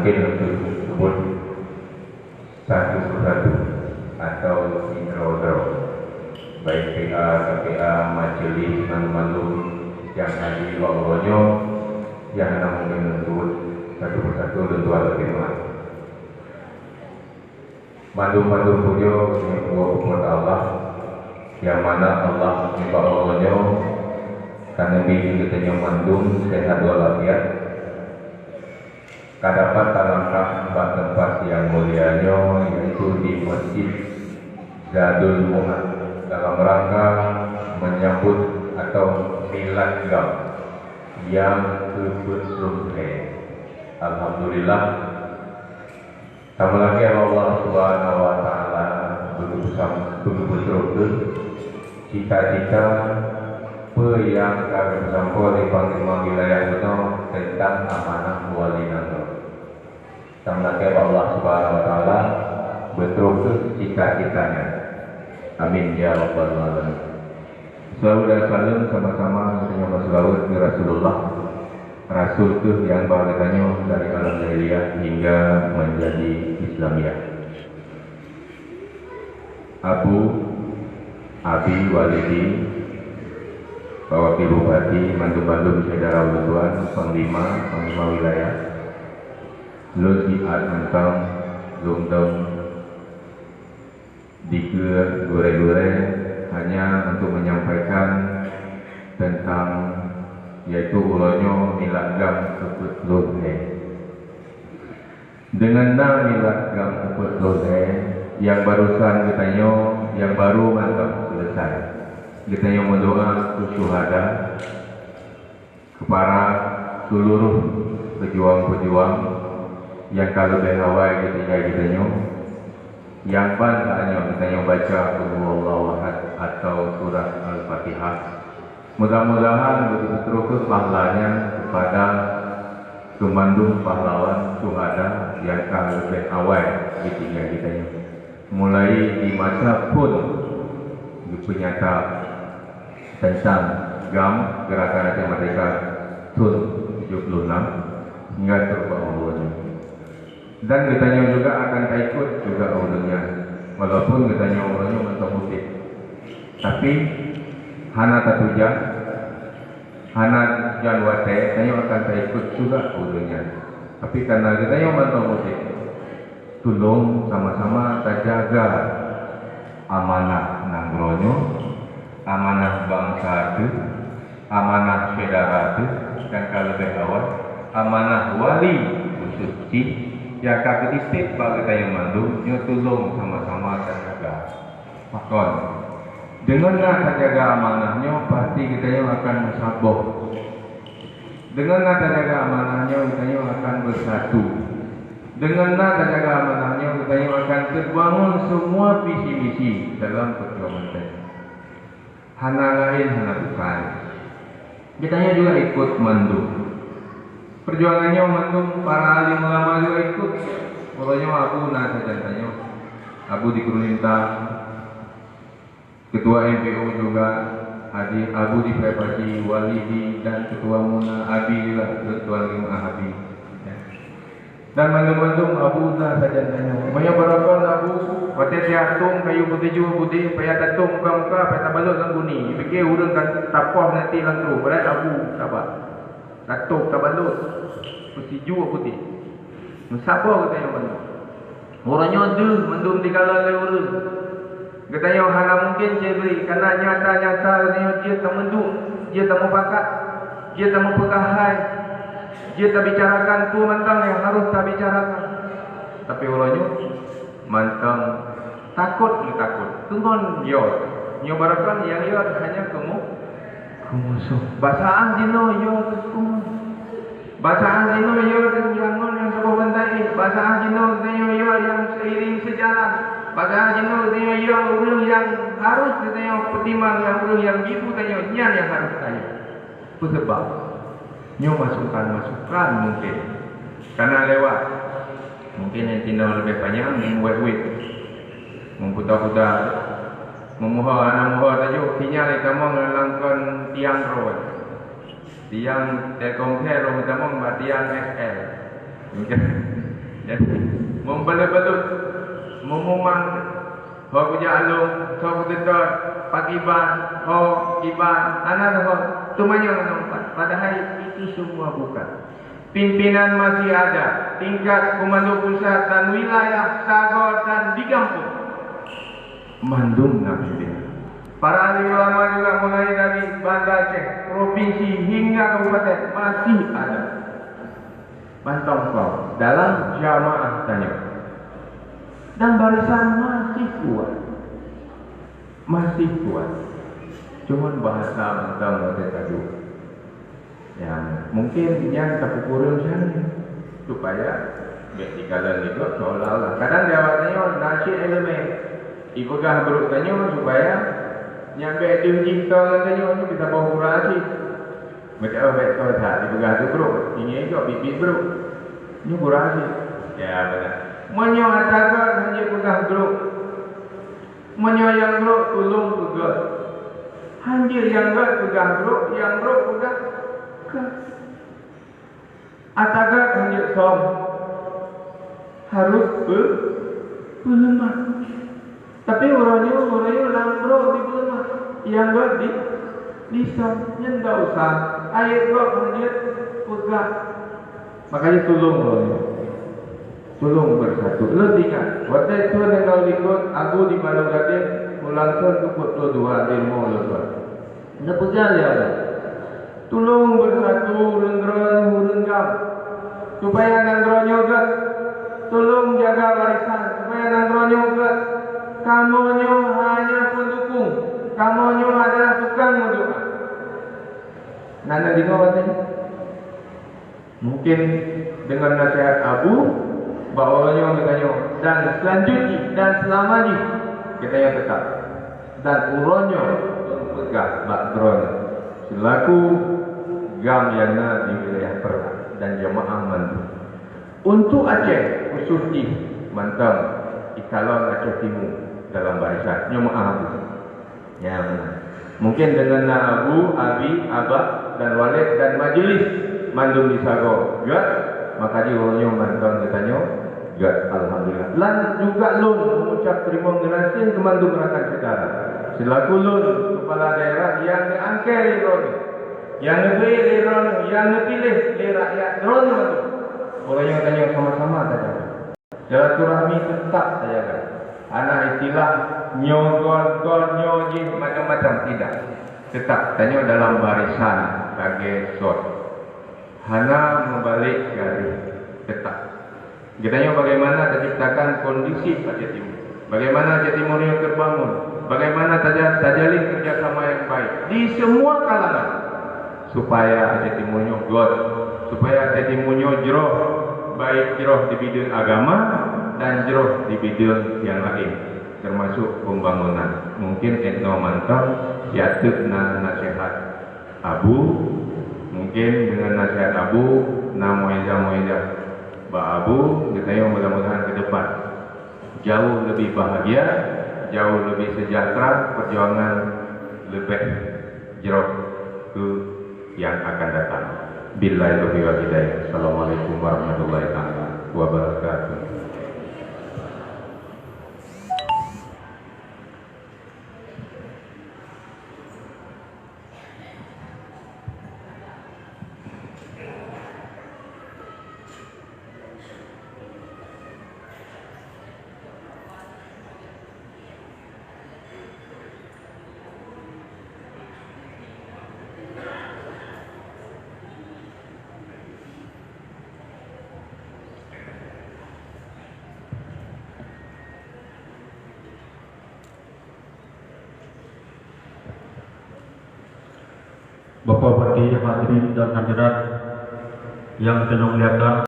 mungkin untuk sebut satu persatu atau intro baik PA, KPA, majelis, mandu yang hadir waktunya yang ada mungkin untuk satu persatu tentu ada firman. Mandu punya buat Allah yang mana Allah minta waktunya karena bikin kita mandum sehat walafiat. Kadapat langkah tempat yang mulianya yaitu di Masjid Zadul Mu'ad dalam rangka menyambut atau milad gam yang ke-10. Alhamdulillah. Tambah lagi Allah Subhanahu wa taala betul-betul cita-cita yang kami bersama di Panglima Wilayah Gunung tentang amanah wali nabi. Tambah lagi Allah Subhanahu wa taala betul cita-citanya. Amin ya rabbal alamin. Salawat dan salam sama-sama dengan Rasulullah Rasulullah Rasul itu yang bahagiannya dari alam jahiliyah hingga menjadi Islamiyah. Abi Walidi Wakil Bupati Mandu Saudara Tuan Panglima Wilayah Lusi Mentang Lungdong Dike Gure hanya untuk menyampaikan tentang yaitu ulonyo milagam ke-10. Dengan milagam ke-10 yang barusan kitanya yang baru mantap selesai. Kita yang mendoa syuhada kepada seluruh pejuang-pejuang yang kalau berhawai ketika kitanya yang bantaknya kita yang baca Qul atau surah Al-Fatihah. Mudah-mudahan betul-betul pahalanya kepada kemandung pahlawan syuhada yang kalau berhawai ketika kitanya mulai di masa pun penyata tentang GAM Gerakan Aceh Merdeka TUN 76 hingga terbawahnya. Dan kitanya juga akan ikut juga ulunnya, walaupun kitanya ulunnya mentok putih. Tapi hana tatuja, hana janwate, kitanya akan ikut juga ulunnya. Tapi karena kitanya mentok putih, tolong sama-sama terjaga amanah nanggronyo, amanah bangsa itu, amanah saudara itu, dan kalau berkawan, amanah wali khususci, ya kakek istik bagi kita yang mandu, nyo tolong sama-sama terjaga. Makon, dengan terjaga amanahnya, pasti kita yang akan bersabar. Dengan terjaga amanahnya, kita yang akan bersatu. Dengan terjaga amanahnya, kita yang akan terbangun semua visi-misi dalam perjuangan kita. Hana lain, hana bukan. Kitanya juga ikut mandu. Perjuangannya mandu, para alim ulama juga ikut. Pokoknya aku nasa jantanya. Abu di Kurunintang, Ketua MPO juga, Abu di Prepasi, Walidi dan Ketua Muna, Abi juga, Ketua Lima Abi. Dan mandu-mandu Abu nasa jantanya. Banyak barakan Abu. Waktu dia atung kayu putih juga putih, payah tatung muka-muka, payah tabalot lang guni. Fikir urang kan tapoh nanti lang tu. Berat Abu sabar. Tatung tabalot, putih juga putih. Sabar kata yang mana. Orangnya ada mendum di kalah oleh orang. Kata yang hal mungkin saya beri, karena nyata-nyata katanya dia tak mendum, dia tak mau pakat, dia tak mau pekahai, dia tak bicarakan tu mentang yang harus tak bicarakan. Tapi orangnya mantang takut. Tunggu nyobarkan yang dia hanya musuh. Bahasa Jino yo kum. Bahasa Jino yo jangan yang sebuah bentai. Bahasa Jino yo yang seiring sejalan. Bahasa Jino yo urang yang harus kita pertimbang yang urang yang ibu tanya nyan yang harus tanya. Sebab nyo masukan mungkin karena lewat mungkin yang tindak lebih banyak membuat memputar-putar memohon anak mohon tajuk sinyal kamu ngelangkan tiang road tiang Telkomsel kamu mbak tiang SL Ya. Membalut-balut, memumang, ho kerja alung, ho kededot, pakiban, ho iban, anak ho, tumanya menompat. Padahal itu semua bukan. Pimpinan masih ada, tingkat komando pusat dan wilayah, Sagor dan di kampung. Mandung pimpinan. Para ahli ulama juga mulai dari Banda Aceh, provinsi hingga kabupaten masih ada. Pantang kau dalam jamaah tanya. Dan barisan masih kuat. Masih kuat. Cuman bahasa mentang waktu tadi. Yang mungkin yang terpukulun sana supaya vertikalan itu seolah-olah. Kadang jawabannya nasi elemen. Ipegah beruk tanya supaya nyampe tinggi kau tanya ni bisa bawa kurasi. Macam apa kau tak ipegah tu beruk. Ini juga bibit beruk. Ini kurasi. Ya benar. Menyo atakan hanya pegah beruk. Menyo yang beruk tolong pegah. Hanya yang pegah beruk, yang beruk pegah. Atagat hanya som harus berlemah. Tapi orangnya lambro di berlemah. Yang di som nyenda usah. Ayat kau hanya pegang. Makanya tolong orangnya. Tolong bersatu. Lo ingat waktu itu dengan ikut aku di Malu Gading mulangsung tukut lo dua ilmu lo tuan. Nak pegang dia ada. Tolong bersatu renggam supaya nandronya ugat. Tolong jaga warisan supaya nandronya ugat. Kamunya hanya pendukung. Kamunya adalah tukang mendoa. Nana di bawah ini. Mungkin dengan nasihat Abu, bawahnya katanya dan selanjutnya dan selamanya katanya tetap dan uronnya pegang bakdron selaku gam yang di wilayah Perak dan jemaah mandu. Untuk Aceh khususnya mantap ikalon Aceh Timur dalam barisan jemaah Abu. Ya benar. Mungkin dengan Abu, Abi, Abah dan Walid dan majlis mandum di Sago. Ya, maka dia orangnya mantap katanya. Ya alhamdulillah. Dan juga lun mengucap terima kasih ke mandum rakan saudara. Selaku lun kepala daerah yang diangkat oleh yang dipilih yang dipilih oleh rakyat drone itu. Orang yang tanya sama-sama saja. Silaturahmi tetap saja kan. Anak istilah nyogol nyoji macam-macam tidak. Tetap tanya dalam barisan bagi sot. Hana membalik garis tetap. Kitanya bagaimana terciptakan kondisi Aceh Timur. Bagaimana Aceh Timur yang terbangun. Bagaimana terjalin kerjasama yang baik di semua kalangan. Supaya Aceh Timurnya God, supaya Aceh Timurnya jeroh, baik jeroh di bidang agama dan jeroh di bidang yang lain, termasuk pembangunan. Mungkin etno mantap, jatuh nasihat Abu, mungkin dengan nasihat Abu, moeja Mbak Abu, kita mudah-mudahan ke depan jauh lebih bahagia, jauh lebih sejahtera, perjuangan lebih jeroh ke yang akan datang. Billahi taufiq wal hidayah. Assalamualaikum warahmatullahi wabarakatuh. Bapak Bupati, hadirin dan hadirat yang saya muliakan,